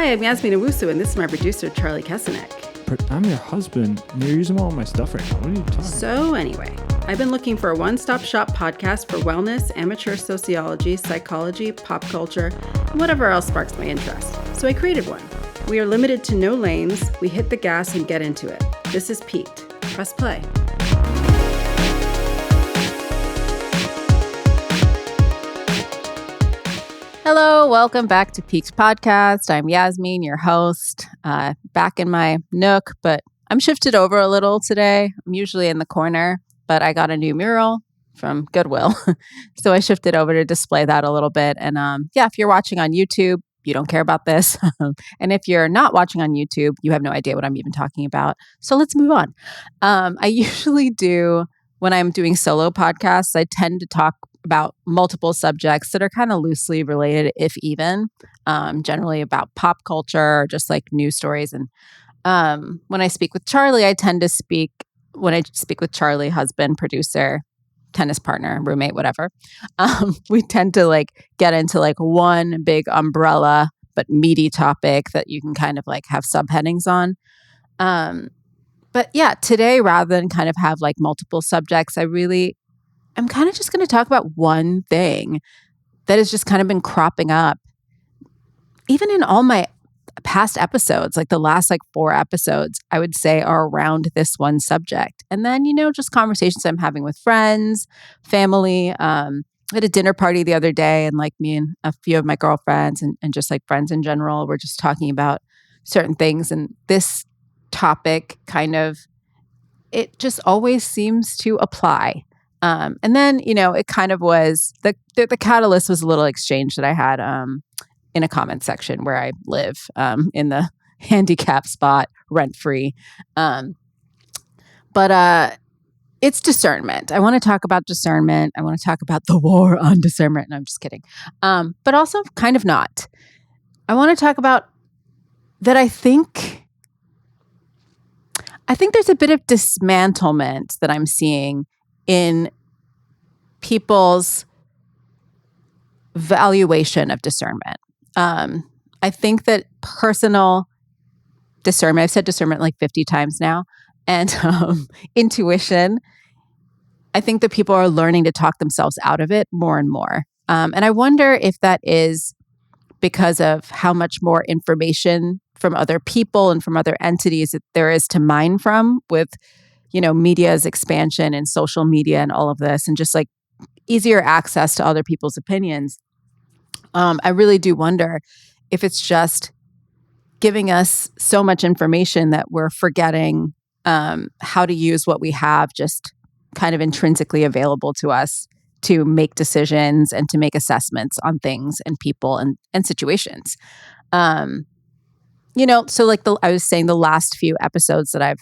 Hi, I'm Yasmin Owusu, and this is my producer, Charlie Kesenek. But I'm your husband, and you're using all my stuff right now. What are you talking about? So anyway, I've been looking for a one-stop shop podcast for wellness, amateur sociology, psychology, pop culture, and whatever else sparks my interest. So I created one. We are limited to no lanes. We hit the gas and get into it. This is Peaked. Press play. Hello, welcome back to Peaked Podcast. I'm Yasmin, your host, back in my nook, but I'm shifted over a little today. I'm usually in the corner, but I got a new mural from Goodwill. So I shifted over to display that a little bit. And if you're watching on YouTube, you don't care about this. And if you're not watching on YouTube, you have no idea what I'm even talking about. So let's move on. I usually do, when I'm doing solo podcasts, I tend to talk about multiple subjects that are kind of loosely related, if even, generally about pop culture, just like news stories. And when I speak with Charlie, when I speak with Charlie, husband, producer, tennis partner, roommate, whatever, we tend to get into one big umbrella, but meaty topic that you can kind of have subheadings on. But yeah, today, rather than kind of have multiple subjects, I'm kind of just going to talk about one thing that has just kind of been cropping up, even in all my past episodes, the last 4 episodes, I would say are around this one subject. And then, just conversations I'm having with friends, family. I had a dinner party the other day, and me and a few of my girlfriends and just friends in general, we're just talking about certain things. And this topic it just always seems to apply. And then, it kind of was, the catalyst was a little exchange that I had in a comment section where I live in the handicap spot, rent-free. But it's discernment. I want to talk about discernment. I want to talk about the war on discernment. No, I'm just kidding. But also kind of not. I want to talk about that I think there's a bit of dismantlement that I'm seeing in people's valuation of discernment. I think that personal discernment, I've said discernment 50 times now, and intuition, I think that people are learning to talk themselves out of it more and more. And I wonder if that is because of how much more information from other people and from other entities that there is to mine from with media's expansion and social media and all of this, and just easier access to other people's opinions. I really do wonder if it's just giving us so much information that we're forgetting how to use what we have just kind of intrinsically available to us to make decisions and to make assessments on things and people and situations. So I was saying, the last few episodes that I've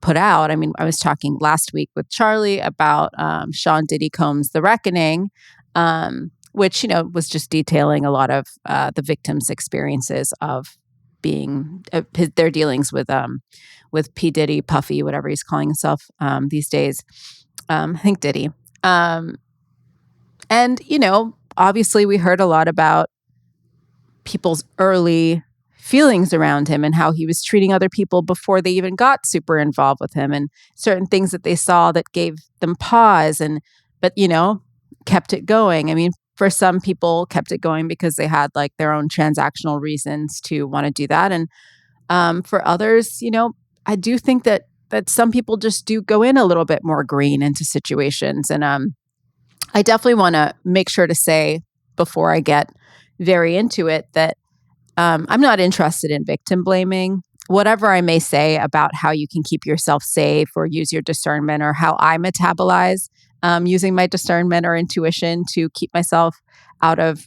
put out. I mean, I was talking last week with Charlie about Sean Diddy Combs' The Reckoning, which, was just detailing a lot of the victims' experiences of being their dealings with P. Diddy, Puffy, whatever he's calling himself these days. I think Diddy. And, obviously we heard a lot about people's early feelings around him and how he was treating other people before they even got super involved with him, and certain things that they saw that gave them pause, but kept it going. I mean, for some people kept it going because they had their own transactional reasons to want to do that. And for others, I do think that some people just do go in a little bit more green into situations. And I definitely want to make sure to say before I get very into it that I'm not interested in victim blaming. Whatever I may say about how you can keep yourself safe or use your discernment, or how I metabolize using my discernment or intuition to keep myself out of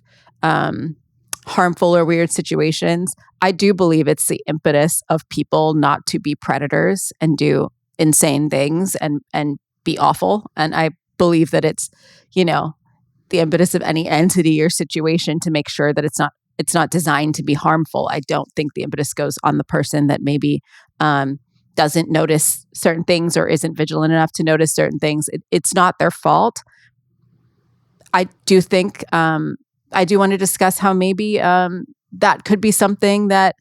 harmful or weird situations, I do believe it's the impetus of people not to be predators and do insane things and be awful. And I believe that it's, the impetus of any entity or situation to make sure that it's not designed to be harmful. I don't think the impetus goes on the person that maybe doesn't notice certain things or isn't vigilant enough to notice certain things. It's not their fault. I do think I do want to discuss how maybe that could be something that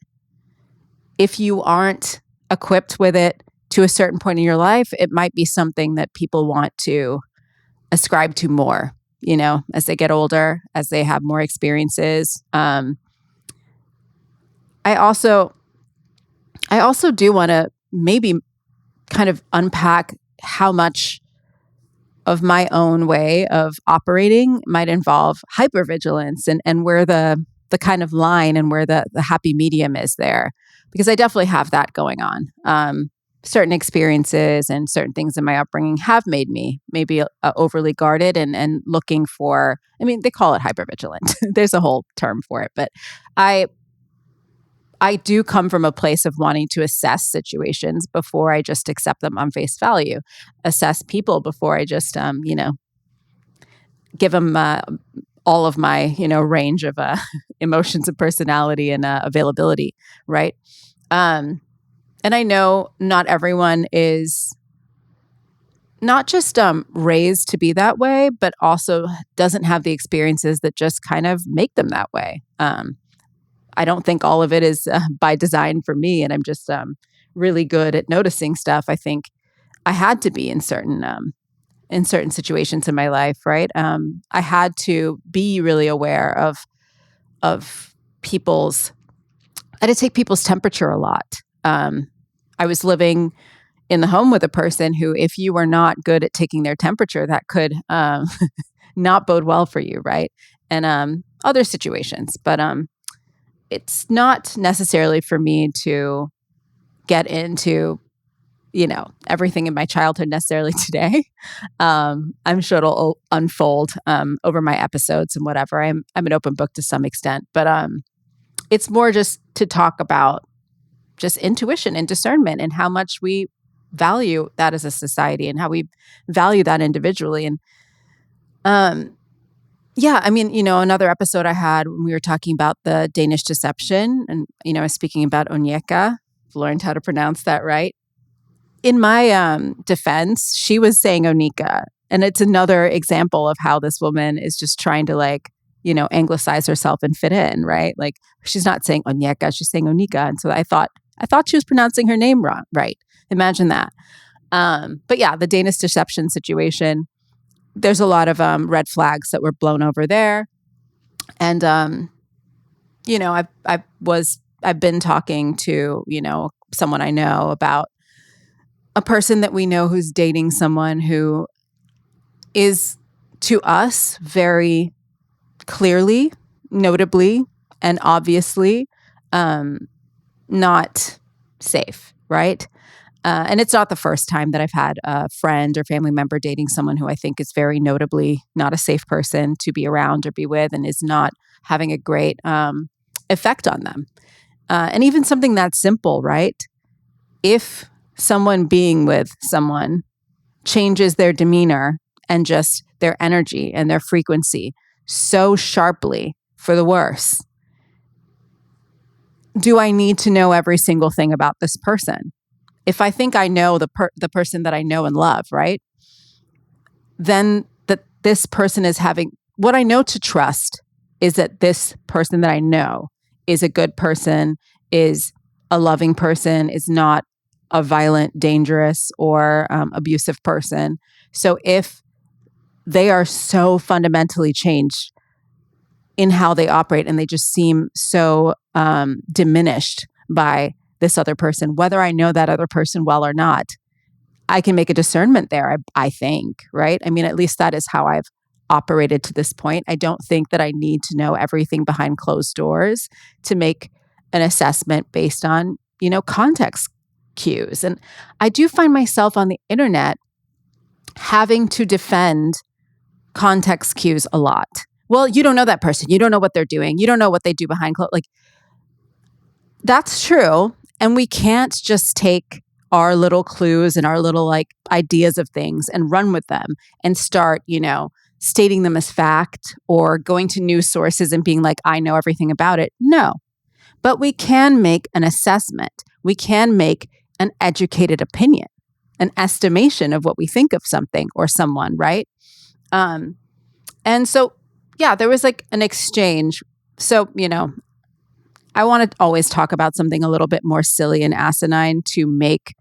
if you aren't equipped with it to a certain point in your life, it might be something that people want to ascribe to more, as they get older, as they have more experiences. I also do want to maybe kind of unpack how much of my own way of operating might involve hypervigilance and where the kind of line and where the happy medium is there. Because I definitely have that going on. Certain experiences and certain things in my upbringing have made me maybe overly guarded and looking for, they call it hypervigilant. There's a whole term for it. But I do come from a place of wanting to assess situations before I just accept them on face value, assess people before I just, give them all of my, range of emotions and personality and availability, right? And I know not everyone is not just raised to be that way, but also doesn't have the experiences that just kind of make them that way. I don't think all of it is by design for me, and I'm just really good at noticing stuff. I think I had to be in certain situations in my life, right? I had to be really aware of people's. I had to take people's temperature a lot. I was living in the home with a person who, if you were not good at taking their temperature, that could not bode well for you, right? And other situations, but it's not necessarily for me to get into, everything in my childhood necessarily today. I'm sure it'll unfold over my episodes and whatever. I'm an open book to some extent, but it's more just to talk about just intuition and discernment and how much we value that as a society and how we value that individually. And another episode I had when we were talking about the Danish deception and, I was speaking about Onyeka. I've learned how to pronounce that right. In my defense, she was saying Onyeka. And it's another example of how this woman is just trying to anglicize herself and fit in, right? Like she's not saying Onyeka, she's saying Onyeka. And so I thought she was pronouncing her name wrong, right? Imagine that. But yeah, the Danish deception situation, there's a lot of red flags that were blown over there. And, I've been talking to, someone I know about a person that we know who's dating someone who is to us very clearly, notably, and obviously not safe, right? And it's not the first time that I've had a friend or family member dating someone who I think is very notably not a safe person to be around or be with and is not having a great effect on them. And even something that simple, right? If someone being with someone changes their demeanor and just their energy and their frequency so sharply for the worse, do I need to know every single thing about this person? If I think I know the person that I know and love, right? Then that this person is having, what I know to trust is that this person that I know is a good person, is a loving person, is not a violent, dangerous, or abusive person. So if they are so fundamentally changed in how they operate and they just seem so diminished by this other person, whether I know that other person well or not, I can make a discernment there, I think, right? At least that is how I've operated to this point. I don't think that I need to know everything behind closed doors to make an assessment based on, context cues. And I do find myself on the internet having to defend context cues a lot. Well, you don't know that person. You don't know what they're doing. You don't know what they do behind closed. That's true. And we can't just take our little clues and our little ideas of things and run with them and start, stating them as fact or going to news sources and being like, I know everything about it. No, but we can make an assessment. We can make an educated opinion, an estimation of what we think of something or someone, right? And so, yeah, there was an exchange. So, I want to always talk about something a little bit more silly and asinine to make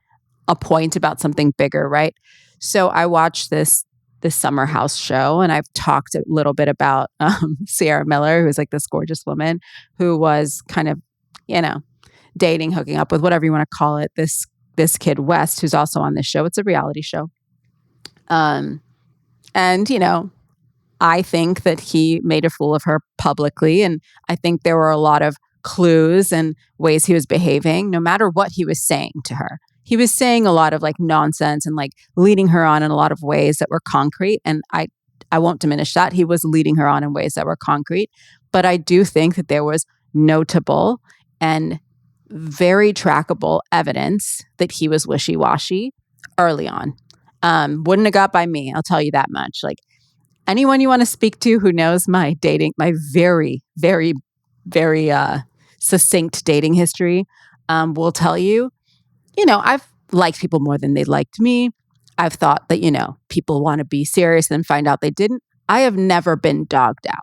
a point about something bigger, right? So I watched this summer house show, and I've talked a little bit about Sierra Miller, who's like this gorgeous woman who was kind of, dating, hooking up with, whatever you want to call it, this kid West, who's also on this show. It's a reality show. And I think that he made a fool of her publicly, and I think there were a lot of clues and ways he was behaving, no matter what he was saying to her. He was saying a lot of like nonsense and like leading her on in a lot of ways that were concrete. And I won't diminish that. He was leading her on in ways that were concrete. But I do think that there was notable and very trackable evidence that he was wishy-washy early on. Wouldn't have got by me, I'll tell you that much. Like anyone you want to speak to who knows my very, very, very succinct dating history will tell you, I've liked people more than they liked me. I've thought that, people want to be serious and find out they didn't. I have never been dogged out.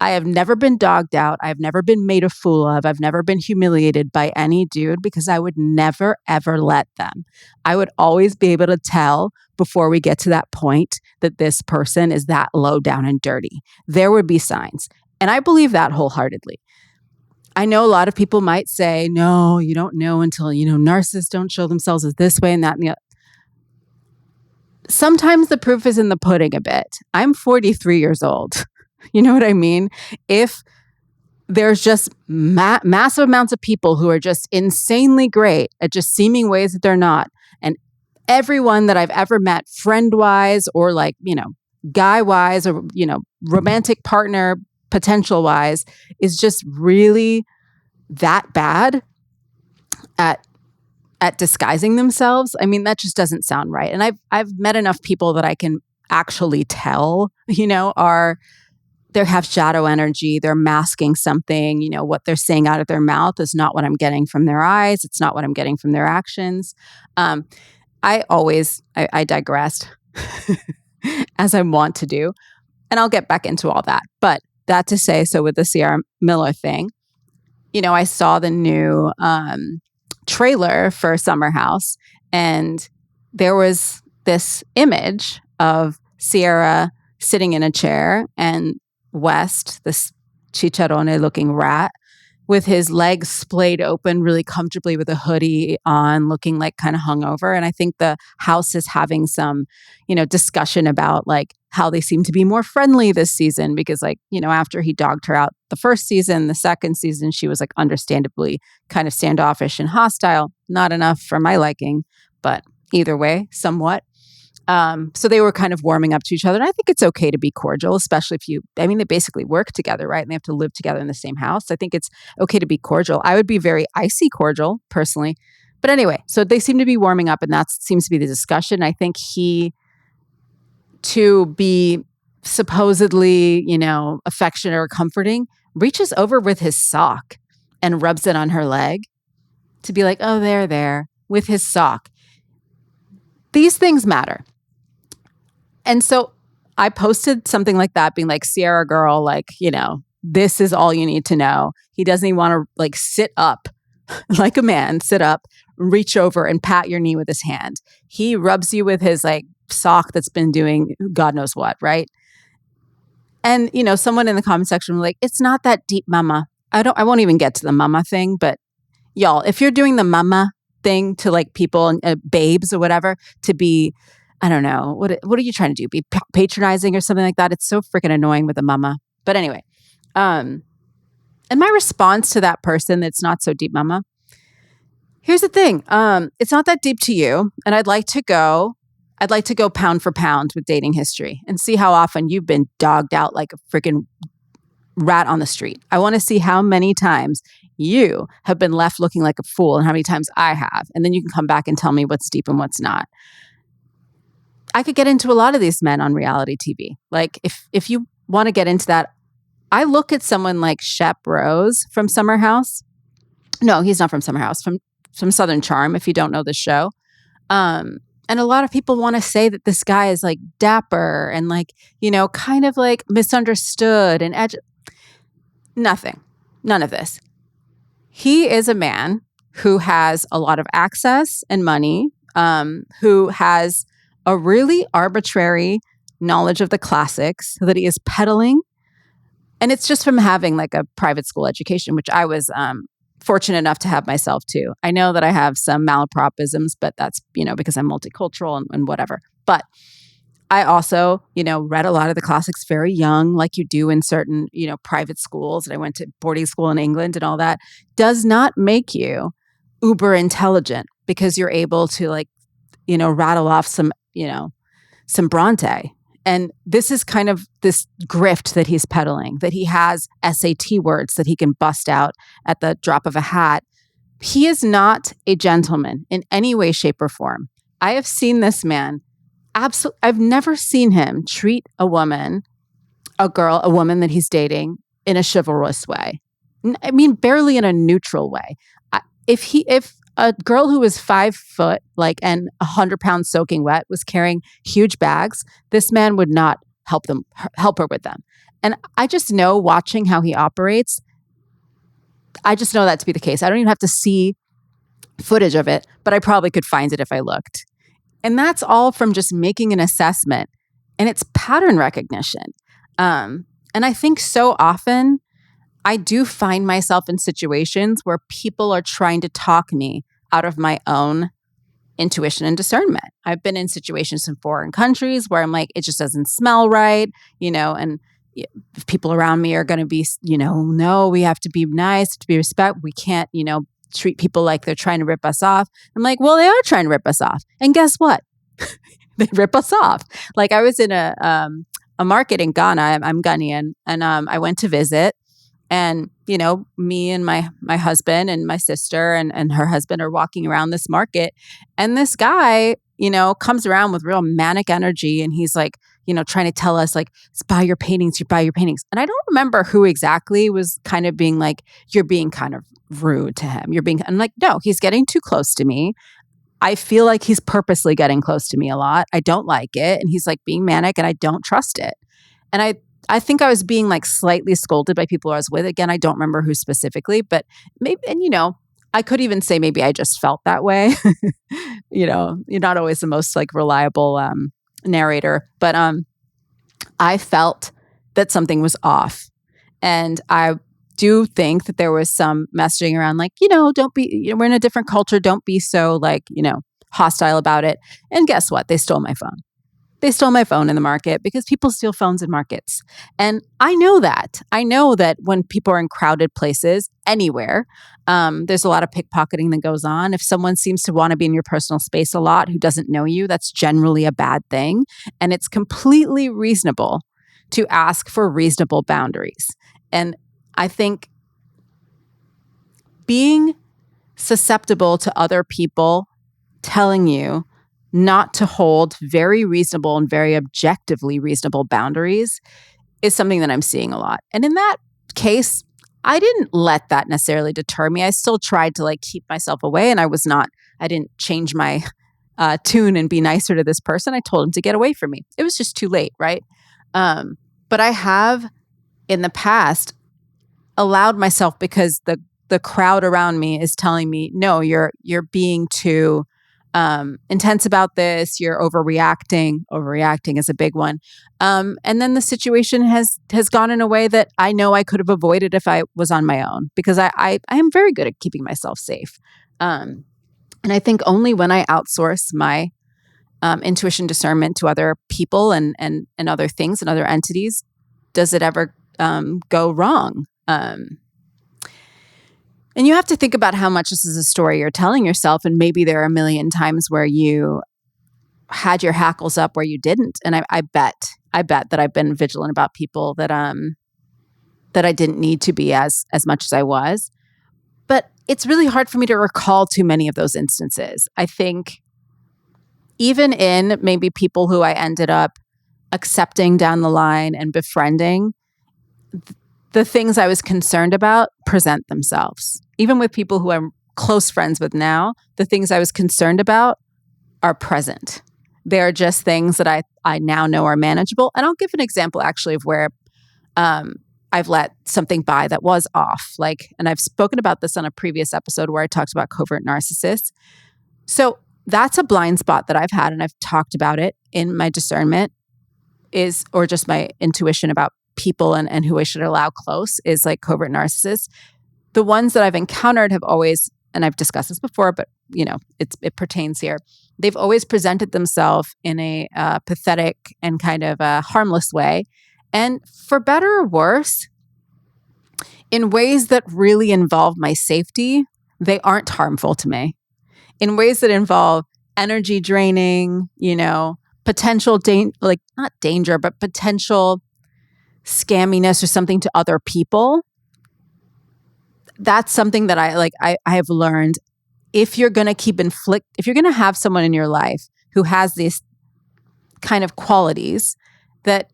I've never been made a fool of. I've never been humiliated by any dude because I would never, ever let them. I would always be able to tell before we get to that point that this person is that low down and dirty. There would be signs. And I believe that wholeheartedly. I know a lot of people might say, no, you don't know until, narcissists don't show themselves as this way and that and the other. Sometimes the proof is in the pudding a bit. I'm 43 years old. You know what I mean? If there's just massive amounts of people who are just insanely great at just seeming ways that they're not, and everyone that I've ever met, friend-wise or like, guy-wise or, romantic partner potential-wise, is just really that bad at disguising themselves. I mean, that just doesn't sound right. And I've met enough people that I can actually tell, they have shadow energy. They're masking something. What they're saying out of their mouth is not what I'm getting from their eyes. It's not what I'm getting from their actions. I digressed as I want to do. And I'll get back into all that. But that to say, so with the Sierra Miller thing, I saw the new trailer for Summer House, and there was this image of Sierra sitting in a chair and West, this chicharrone looking rat, with his legs splayed open really comfortably with a hoodie on, looking like kind of hungover. And I think the house is having some, discussion about like how they seem to be more friendly this season because like, after he dogged her out the first season, the second season, she was like understandably kind of standoffish and hostile. Not enough for my liking, but either way, somewhat. So they were kind of warming up to each other. And I think it's okay to be cordial, especially if they basically work together, right? And they have to live together in the same house. I think it's okay to be cordial. I would be very icy cordial personally. But anyway, so they seem to be warming up and that seems to be the discussion. I think to be supposedly, affectionate or comforting, reaches over with his sock and rubs it on her leg to be like, oh, there, with his sock. These things matter. And so I posted something like that being like, Sierra girl, like, this is all you need to know. He doesn't even want to like sit up like a man, sit up, reach over and pat your knee with his hand. He rubs you with his like sock that's been doing God knows what, right? And, someone in the comment section was like, it's not that deep, mama. I won't even get to the mama thing, but y'all, if you're doing the mama thing to like people, babes or whatever, to be, I don't know, what are you trying to do? Be patronizing or something like that? It's so freaking annoying with a mama. But anyway, and my response to that person that's not so deep, mama, here's the thing. It's not that deep to you. And I'd like to go pound for pound with dating history and see how often you've been dogged out like a freaking rat on the street. I want to see how many times you have been left looking like a fool and how many times I have. And then you can come back and tell me what's deep and what's not. I could get into a lot of these men on reality TV. Like if you want to get into that, I look at someone like Shep Rose from Summer House. No, he's not from Summer House, from Southern Charm, if you don't know the show. And a lot of people want to say that this guy is like dapper and like, kind of like misunderstood and none of this. He is a man who has a lot of access and money, who has a really arbitrary knowledge of the classics that he is peddling. And it's just from having like a private school education, which I was fortunate enough to have myself too. I know that I have some malapropisms, but that's, because I'm multicultural and whatever. But I also, read a lot of the classics very young, like you do in certain, private schools. And I went to boarding school in England and all that. Does not make you uber intelligent because you're able to rattle off some Bronte. And this is kind of this grift that he's peddling, that he has SAT words that he can bust out at the drop of a hat. He is not a gentleman in any way, shape, or form. I have seen this man. I've never seen him treat a woman that he's dating in a chivalrous way. I mean, barely in a neutral way. If a girl who was 5 foot, and 100 pounds soaking wet was carrying huge bags, this man would not help her with them. And I just know, watching how he operates, I just know that to be the case. I don't even have to see footage of it, but I probably could find it if I looked. And that's all from just making an assessment, and it's pattern recognition. And I think so often I do find myself in situations where people are trying to talk me out of my own intuition and discernment. I've been in situations in foreign countries where I'm like, it just doesn't smell right, and if people around me are going to be, no, we have to be nice, to be respectful. We can't, treat people like they're trying to rip us off. I'm like, well, they are trying to rip us off. And guess what? They rip us off. Like, I was in a market in Ghana. I'm Ghanaian. And I went to visit. And, me and my husband and my sister and her husband are walking around this market. And this guy, comes around with real manic energy. And he's like, trying to tell us, buy your paintings, you buy your paintings. And I don't remember who exactly was kind of being like, you're being kind of rude to him. I'm like, no, he's getting too close to me. I feel like he's purposely getting close to me a lot. I don't like it. And he's being manic and I don't trust it. And I think I was being slightly scolded by people I was with. Again, I don't remember who specifically, but maybe, and I could even say maybe I just felt that way. You're not always the most reliable narrator, but I felt that something was off. And I do think that there was some messaging around don't be, we're in a different culture. Don't be so hostile about it. And guess what? They stole my phone. They stole my phone in the market because people steal phones in markets. And I know that. I know that when people are in crowded places, anywhere, there's a lot of pickpocketing that goes on. If someone seems to want to be in your personal space a lot who doesn't know you, that's generally a bad thing. And it's completely reasonable to ask for reasonable boundaries. And I think being susceptible to other people telling you not to hold very reasonable and very objectively reasonable boundaries is something that I'm seeing a lot. And in that case, I didn't let that necessarily deter me. I still tried to keep myself away, and I didn't change my tune and be nicer to this person. I told him to get away from me. It was just too late, right? But I have in the past allowed myself, because the crowd around me is telling me, no, you're being too intense about this. You're overreacting. Overreacting is a big one. And then the situation has gone in a way that I know I could have avoided if I was on my own, because I am very good at keeping myself safe. And I think only when I outsource my intuition discernment to other people and other things and other entities does it ever go wrong. And you have to think about how much this is a story you're telling yourself. And maybe there are a million times where you had your hackles up where you didn't. And I bet that I've been vigilant about people that I didn't need to be as much as I was. But it's really hard for me to recall too many of those instances. I think even in maybe people who I ended up accepting down the line and befriending, the things I was concerned about present themselves. Even with people who I'm close friends with now, the things I was concerned about are present. They're just things that I now know are manageable. And I'll give an example actually of where I've let something by that was off. And I've spoken about this on a previous episode where I talked about covert narcissists. So that's a blind spot that I've had, and I've talked about it in my discernment or just my intuition about people and who I should allow close is like covert narcissists. The ones that I've encountered have always, and I've discussed this before, but it pertains here. They've always presented themselves in a pathetic and kind of a harmless way. And for better or worse, in ways that really involve my safety, they aren't harmful to me. In ways that involve energy draining, potential not danger, but potential scamminess or something to other people. That's something that I have learned. If you're going to have someone in your life who has these kind of qualities that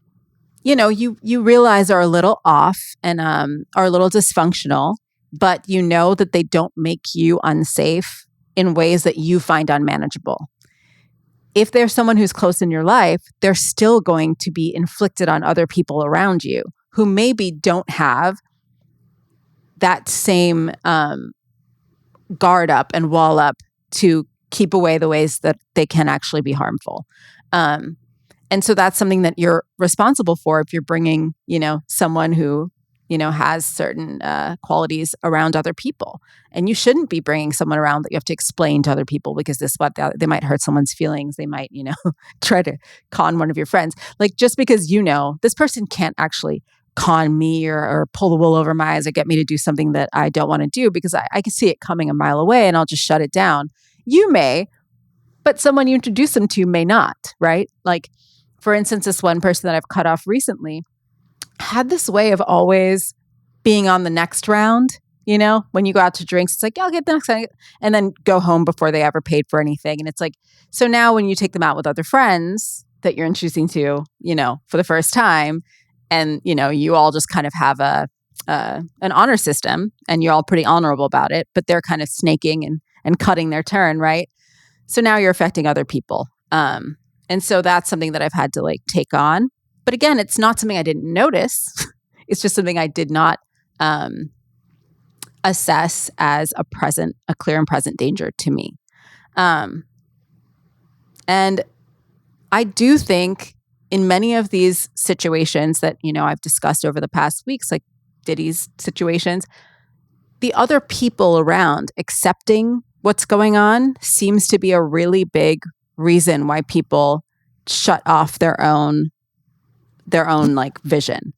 you realize are a little off and are a little dysfunctional, but you know that they don't make you unsafe in ways that you find unmanageable. If there's someone who's close in your life, they're still going to be inflicted on other people around you who maybe don't have that same guard up and wall up to keep away the ways that they can actually be harmful. And so that's something that you're responsible for if you're bringing, someone who, has certain qualities around other people. And you shouldn't be bringing someone around that you have to explain to other people because they might hurt someone's feelings. They might, try to con one of your friends. Just because this person can't actually con me or pull the wool over my eyes or get me to do something that I don't want to do because I can see it coming a mile away and I'll just shut it down. You may, but someone you introduce them to may not, right? For instance, this one person that I've cut off recently had this way of always being on the next round. When you go out to drinks, it's like, I'll get the next one, and then go home before they ever paid for anything. And it's like, so now when you take them out with other friends that you're introducing to, for the first time, and, you all just kind of have an honor system and you're all pretty honorable about it, but they're kind of snaking and cutting their turn, right? So now you're affecting other people. And so that's something that I've had to take on. But again, it's not something I didn't notice. It's just something I did not assess as a clear and present danger to me. And I do think in many of these situations that, I've discussed over the past weeks, like Diddy's situations, the other people around accepting what's going on seems to be a really big reason why people shut off their own vision.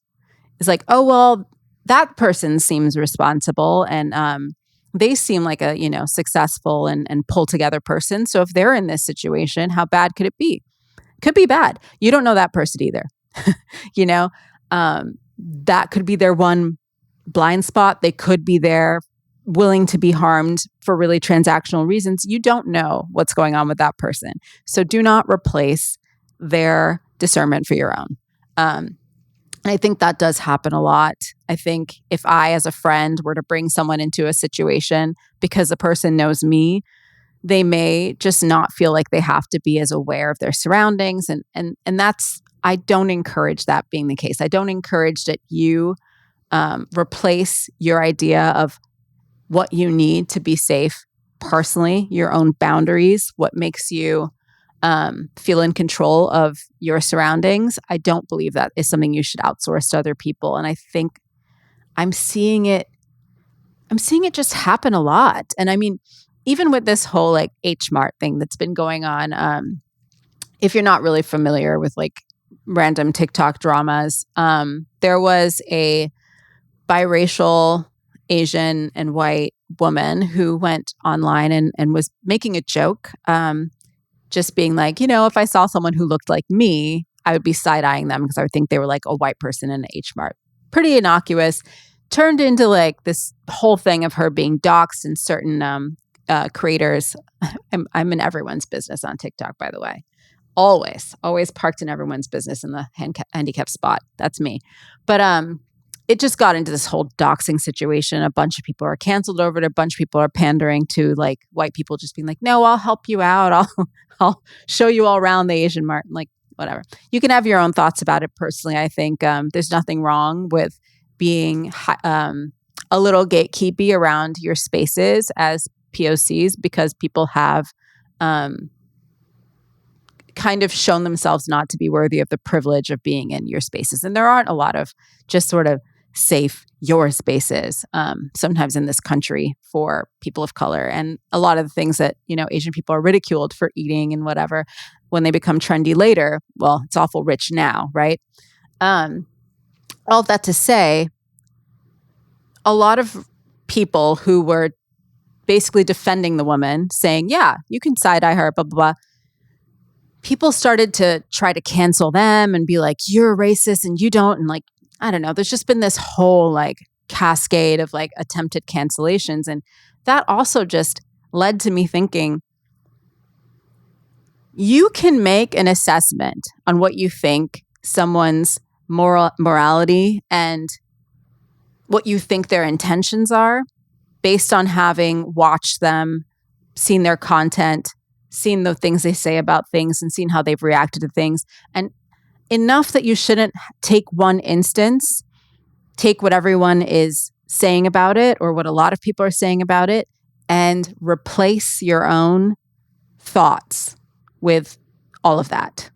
It's like, oh, well, that person seems responsible and they seem like a, successful and pull together person. So if they're in this situation, how bad could it be? Could be bad. You don't know that person either. That could be their one blind spot. They could be there willing to be harmed for really transactional reasons. You don't know what's going on with that person. So do not replace their discernment for your own. And I think that does happen a lot. I think if I, as a friend, were to bring someone into a situation because the person knows me, they may just not feel like they have to be as aware of their surroundings. And that's, I don't encourage that being the case. I don't encourage that you replace your idea of what you need to be safe personally, your own boundaries, what makes you feel in control of your surroundings. I don't believe that is something you should outsource to other people. And I think I'm seeing it just happen a lot. And I mean, even with this whole H-Mart thing that's been going on, if you're not really familiar with random TikTok dramas, there was a biracial Asian and white woman who went online and was making a joke, just being like, if I saw someone who looked like me, I would be side-eyeing them because I would think they were a white person in an H-Mart. Pretty innocuous. Turned into this whole thing of her being doxxed and certain creators. I'm in everyone's business on TikTok, by the way. Always parked in everyone's business in the handicap spot. That's me. But it just got into this whole doxing situation. A bunch of people are canceled over it. A bunch of people are pandering to white people, just being like, no, I'll help you out. I'll show you all around the Asian Mart. Whatever. You can have your own thoughts about it personally. I think there's nothing wrong with being a little gatekeepy around your spaces as POCs because people have kind of shown themselves not to be worthy of the privilege of being in your spaces. And there aren't a lot of just sort of safe your spaces sometimes in this country for people of color. And a lot of the things that, Asian people are ridiculed for eating and whatever, when they become trendy later, well, it's awful rich now, right? All of that to say, a lot of people who were basically defending the woman, saying, yeah, you can side-eye her, blah, blah, blah. People started to try to cancel them and be like, you're racist and you don't. And like, I don't know, there's just been this whole like cascade of like attempted cancellations. And that also just led to me thinking, you can make an assessment on what you think someone's morality and what you think their intentions are based on having watched them, seen their content, seen the things they say about things, and seen how they've reacted to things. And enough that you shouldn't take one instance, take what everyone is saying about it or what a lot of people are saying about it, and replace your own thoughts with all of that.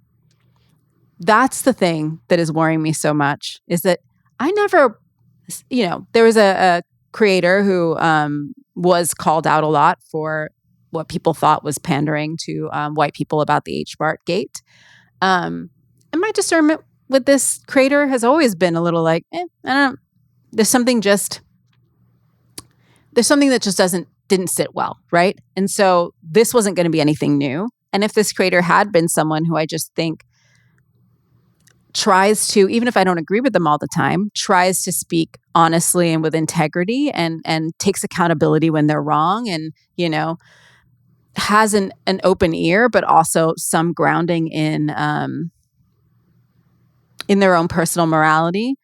That's the thing that is worrying me so much, is that I never, there was a creator who was called out a lot for what people thought was pandering to white people about the H-Bart gate. And my discernment with this creator has always been a little like, I don't know. There's something that just didn't sit well, right? And so this wasn't going to be anything new. And if this creator had been someone who I just think tries to, even if I don't agree with them all the time, tries to speak honestly and with integrity and takes accountability when they're wrong and, has an open ear, but also some grounding in their own personal morality,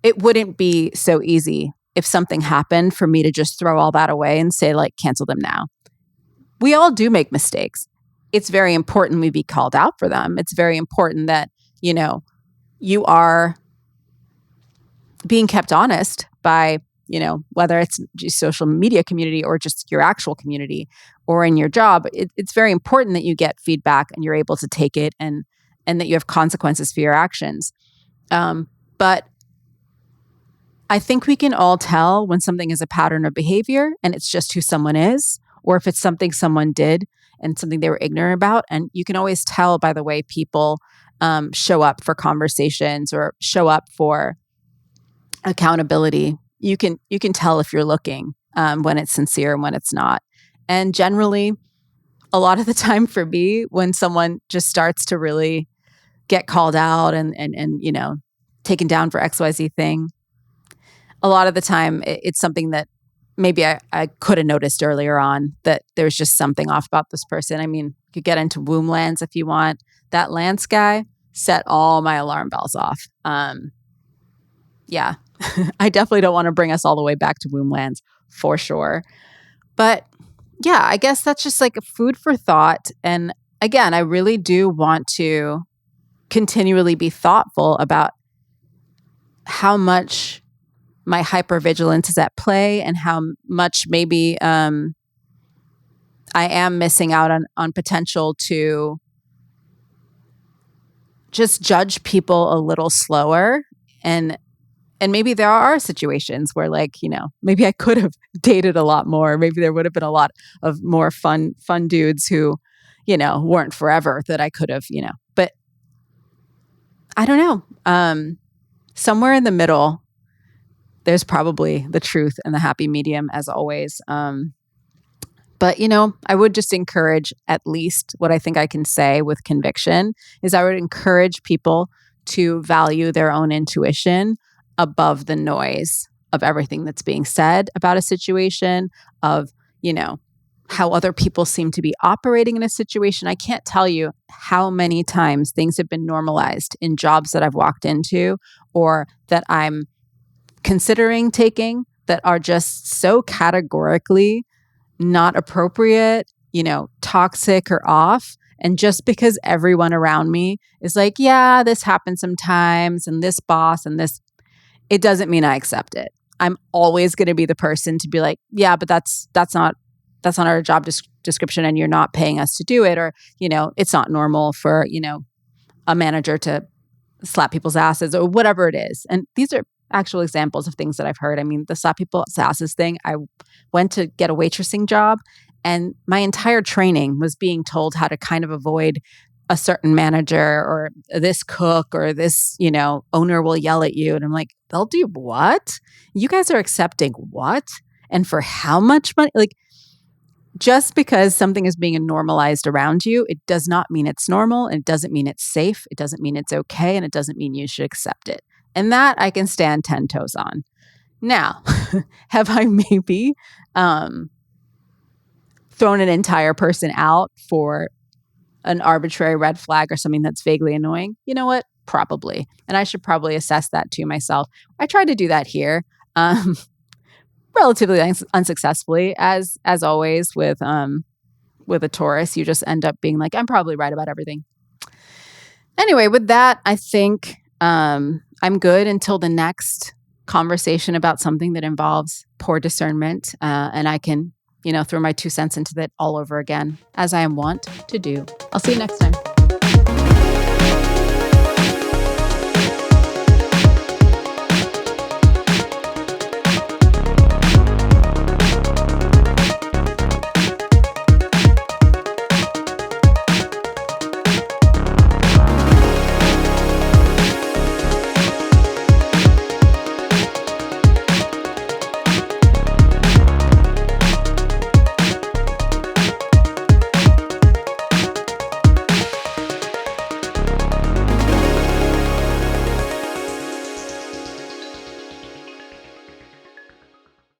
it wouldn't be so easy if something happened for me to just throw all that away and say, like, cancel them now. We all do make mistakes. It's very important we be called out for them. It's very important that, you are being kept honest by, whether it's social media community or just your actual community or in your job. It's very important that you get feedback and you're able to take it and that you have consequences for your actions. But I think we can all tell when something is a pattern of behavior and it's just who someone is, or if it's something someone did and something they were ignorant about. And you can always tell by the way people show up for conversations or show up for accountability. You can tell if you're looking when it's sincere and when it's not. And generally, a lot of the time for me, when someone just starts to really get called out and taken down for XYZ thing, a lot of the time it's something that maybe I could have noticed earlier on, that there's just something off about this person. I mean, you could get into womb Lance if you want. That Lance guy set all my alarm bells off. Yeah, I definitely don't want to bring us all the way back to womb Lance for sure. But yeah, I guess that's just like a food for thought. And again, I really do want to continually be thoughtful about how much my hypervigilance is at play and how much maybe I am missing out on potential to just judge people a little slower. And maybe there are situations where, like, maybe I could have dated a lot more. Maybe there would have been a lot of more fun dudes who, weren't forever that I could have, but I don't know. Somewhere in the middle, there's probably the truth and the happy medium, as always. But, I would just encourage, at least what I think I can say with conviction, is I would encourage people to value their own intuition above the noise of everything that's being said about a situation, of, how other people seem to be operating in a situation. I can't tell you how many times things have been normalized in jobs that I've walked into or that I'm considering taking that are just so categorically not appropriate, toxic or off. And just because everyone around me is like, yeah, this happens sometimes, and this boss and this, it doesn't mean I accept it. I'm always going to be the person to be like, yeah, but that's not our job description, and you're not paying us to do it, or it's not normal for a manager to slap people's asses or whatever it is. And these are actual examples of things that I've heard. I mean, the slap people's asses thing. I went to get a waitressing job, and my entire training was being told how to kind of avoid a certain manager or this cook or this, owner will yell at you. And I'm like, they'll do what? You guys are accepting what? And for how much money? Like, just because something is being normalized around you, it does not mean it's normal. And it doesn't mean it's safe. It doesn't mean it's okay. And it doesn't mean you should accept it. And that I can stand 10 toes on. Now, have I maybe thrown an entire person out for an arbitrary red flag or something that's vaguely annoying? You know what? Probably. And I should probably assess that to myself. I tried to do that here. Relatively unsuccessfully, as always with a Taurus. You just end up being like, I'm probably right about everything. Anyway, with that, I think I'm good until the next conversation about something that involves poor discernment, and I can throw my 2 cents into that all over again, as I am wont to do. I'll see you next time.